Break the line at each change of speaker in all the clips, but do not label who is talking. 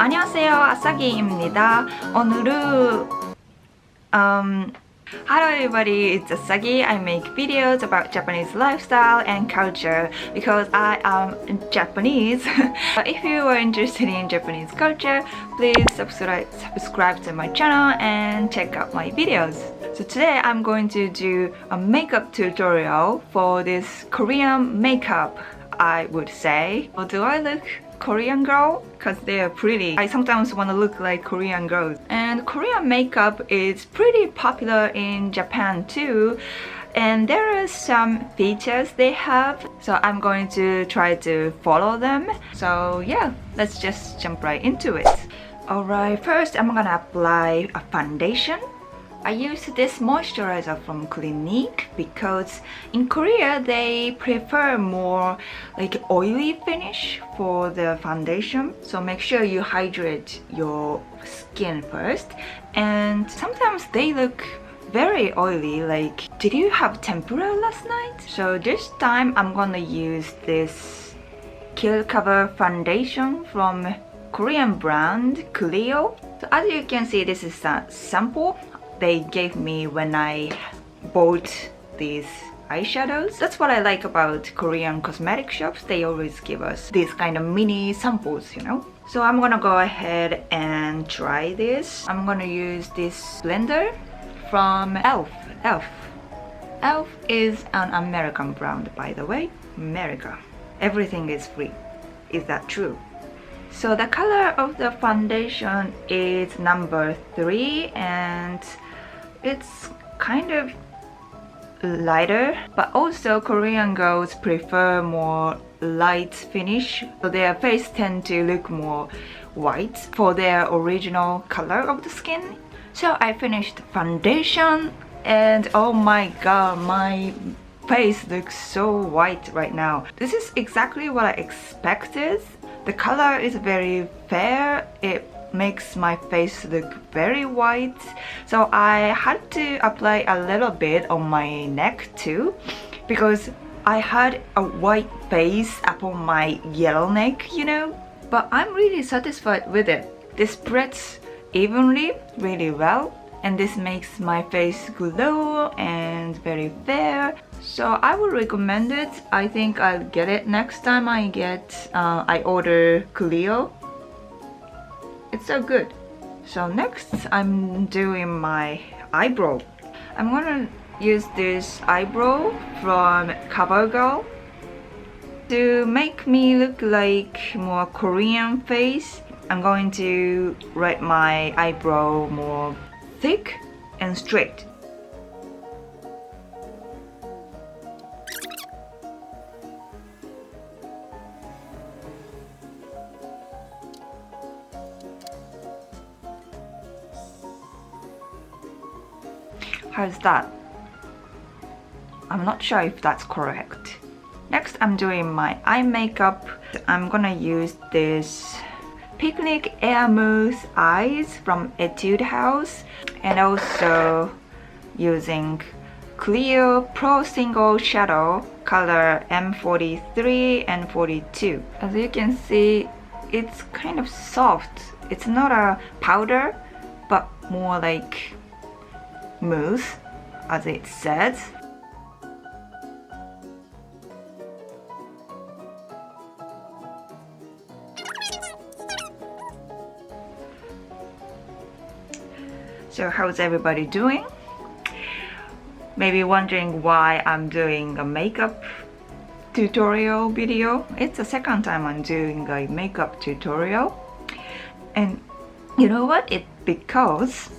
안녕하세요, 아사기입니다. 오늘은 Hello everybody, it's Asagi. I make videos about Japanese lifestyle and culture because I am Japanese. If you are interested in Japanese culture, please subscribe to my channel and check out my videos. So today I'm going to do a makeup tutorial for this Korean makeup, I would say. Do I look Korean girl? Because they are pretty. I sometimes want to look like Korean girls. And Korean makeup is pretty popular in Japan too. And there are some features they have. So I'm going to try to follow them. So yeah, let's just jump right into it. Alright, first I'm gonna apply a foundation. I used this moisturizer from Clinique because in Korea they prefer more like oily finish for the foundation. So make sure you hydrate your skin first. And sometimes they look very oily, like did you have tempura last night? So this time I'm gonna use this Kill Cover foundation from Korean brand CLIO. So as you can see, this is a sample they gave me when I bought these eyeshadows. That's what I like about Korean cosmetic shops. They always give us these kind of mini samples, you know. So I'm gonna go ahead and try this. I'm gonna use this blender from ELF. ELF is an American brand, by the way. America. Everything is free. Is that true? So the color of the foundation is number 3 and it's kind of lighter, but also Korean girls prefer more light finish, so their face tend to look more white for their original color of the skin. So I finished foundation and oh my god, my face looks so white right now. This is exactly what I expected. The color is very fair. It makes my face look very white. So I had to apply a little bit on my neck too because I had a white face upon my yellow neck, you know. But I'm really satisfied with it. This spreads evenly really well and this makes my face glow and very fair. So I would recommend it. I think I'll get it next time I order CLIO. It's so good. So next I'm doing my eyebrow. I'm gonna use this eyebrow from CoverGirl to make me look like more Korean face. I'm going to write my eyebrow more thick and straight. How's that? I'm not sure if that's correct. Next, I'm doing my eye makeup. I'm gonna use this Picnic Air Mousse Eyes from Etude House and also using CLIO Pro Single Shadow color M43 and 42. As you can see, it's kind of soft. It's not a powder, but more like mousse, as it says. So how's everybody doing? Maybe wondering why I'm doing a makeup tutorial video. It's the second time I'm doing a makeup tutorial. And you know what? It's because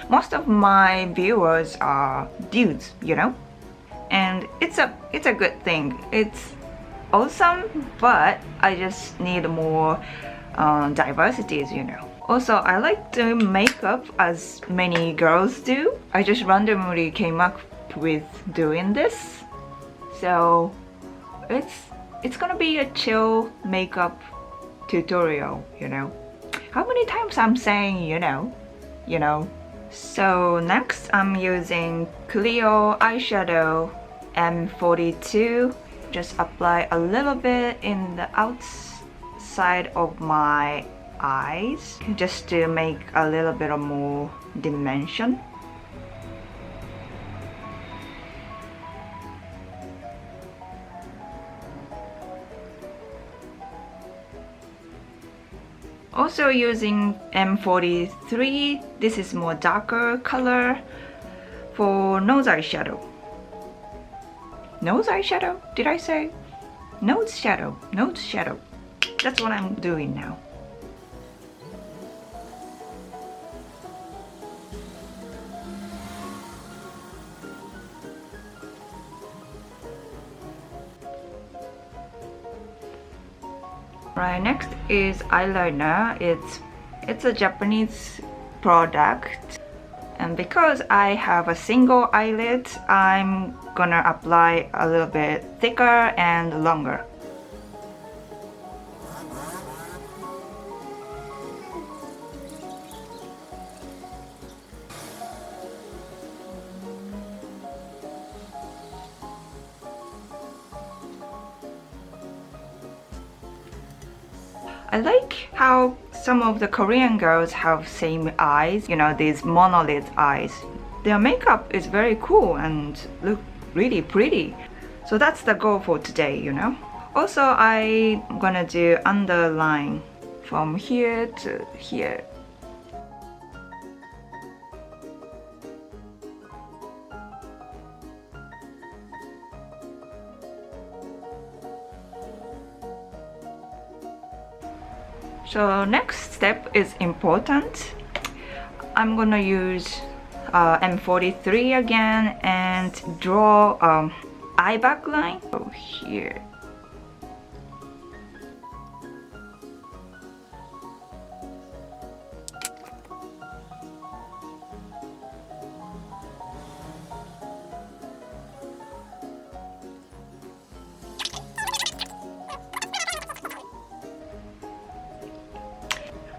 most of my viewers are dudes, you know, and it's a good thing. It's awesome, but I just need more diversities, you know. Also, I like to makeup as many girls do. I just randomly came up with doing this, so it's gonna be a chill makeup tutorial, you know. How many times I'm saying you know? So next I'm using CLIO eyeshadow M42. Just apply a little bit in the outside of my eyes just to make a little bit of more dimension. Also using M43, this is more darker color for nose eyeshadow. Nose eyeshadow? Did I say? Nose shadow. Nose shadow. That's what I'm doing now. Right, next is eyeliner. It's a Japanese product, and because I have a single eyelid, I'm gonna apply a little bit thicker and longer. I like how some of the Korean girls have same eyes, you know, these monolith eyes. Their makeup is very cool and look really pretty. So that's the goal for today, you know. Also, I'm gonna do underline from here to here. So next step is important. I'm gonna use M43 again and draw eye back line over here.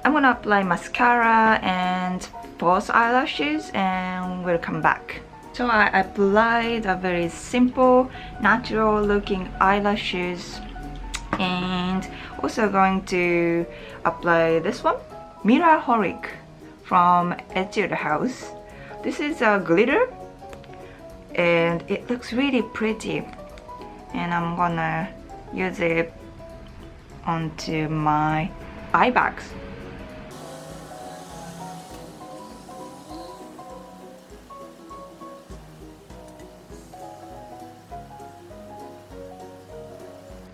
I'm gonna apply mascara and false eyelashes and we'll come back. So I applied a very simple, natural looking eyelashes, and also going to apply this one, Mirror Holic from Etude house. This is a glitter and it looks really pretty, and I'm gonna use it onto my eye bags.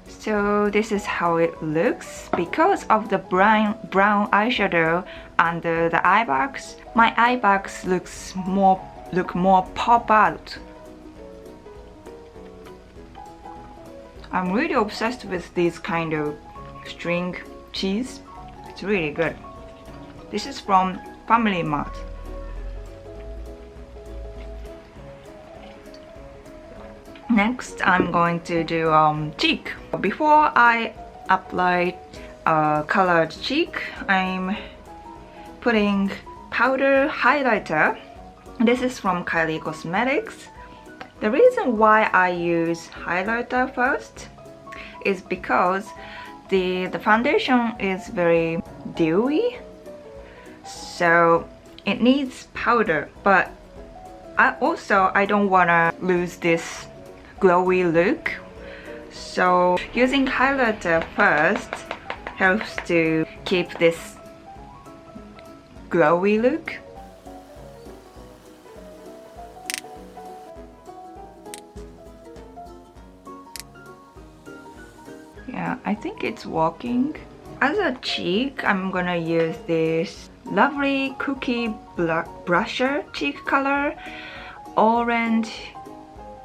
So this is how it looks. Because of the brown eyeshadow under the eye bags, my eye bags look more pop out. I'm really obsessed with this kind of string cheese. It's really good. This is from Family Mart. Next, I'm going to do cheek. Before I apply colored cheek, I'm putting powder highlighter. This is from Kylie Cosmetics. The reason why I use highlighter first is because the foundation is very dewy, so it needs powder, but I don't want to lose this glowy look, so using highlighter first helps to keep this glowy look. Yeah, I think it's working. As a cheek, I'm gonna use this lovely cookie brusher cheek color, Orange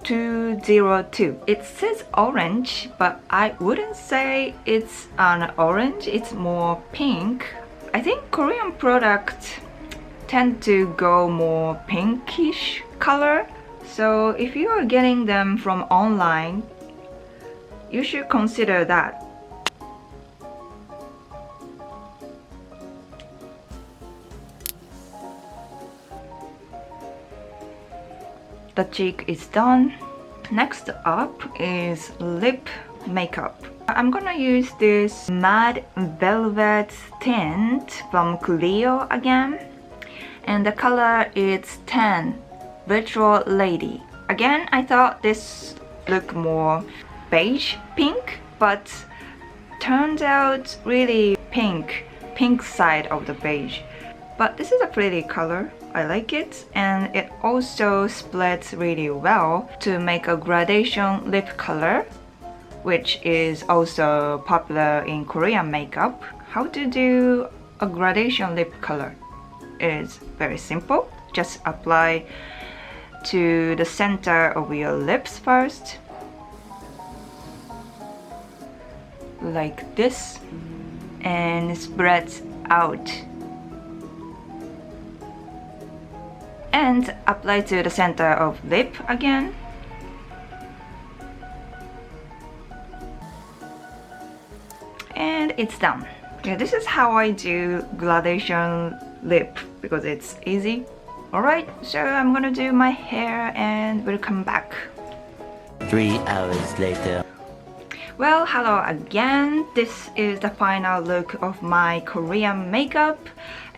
202. It says orange, but I wouldn't say it's an orange, it's more pink. I think Korean products tend to go more pinkish color, so if you are getting them from online, you should consider that. The cheek is done. Next up is lip makeup. I'm gonna use this matte velvet tint from CLIO again, and the color is 10 Virtual Lady. Again, I thought this looked more beige pink, but turns out really pink side of the beige. But this is a pretty color. I like it, and it also splits really well to make a gradation lip color, which is also popular in Korean makeup. How to do a gradation lip color is very simple. Just apply to the center of your lips first, like this, and spread out, and apply to the center of lip again. And it's done. Yeah, this is how I do gradation lip because it's easy. Alright, so I'm gonna do my hair and we'll come back.
3 hours later.
Well, hello again. This is the final look of my Korean makeup.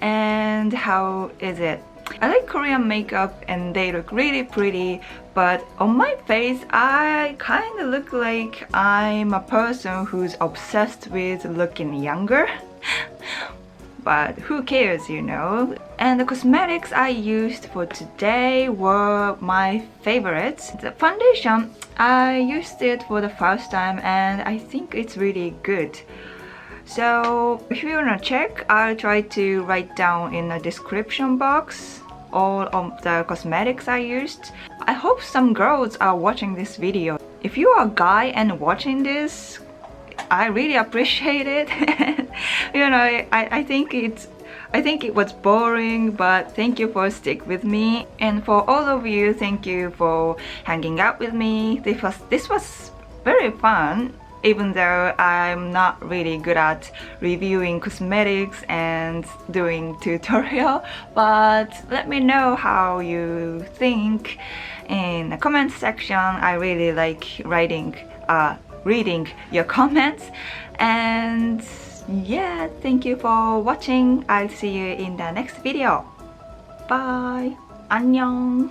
And how is it? I like Korean makeup and they look really pretty, but on my face I kind of look like I'm a person who's obsessed with looking younger. But who cares, you know? And the cosmetics I used for today were my favorites. The foundation, I used it for the first time and I think it's really good. So if you wanna check, I'll try to write down in the description box all of the cosmetics I used. I hope some girls are watching this video. If you are a guy and watching this, I really appreciate it. You know, I think it was boring, but thank you for stick with me. And for all of you, thank you for hanging out with me. This was very fun, even though I'm not really good at reviewing cosmetics and doing tutorial. But let me know how you think in the comment section. I really like reading your comments. And yeah, thank you for watching. I'll see you in the next video. Bye. 안녕.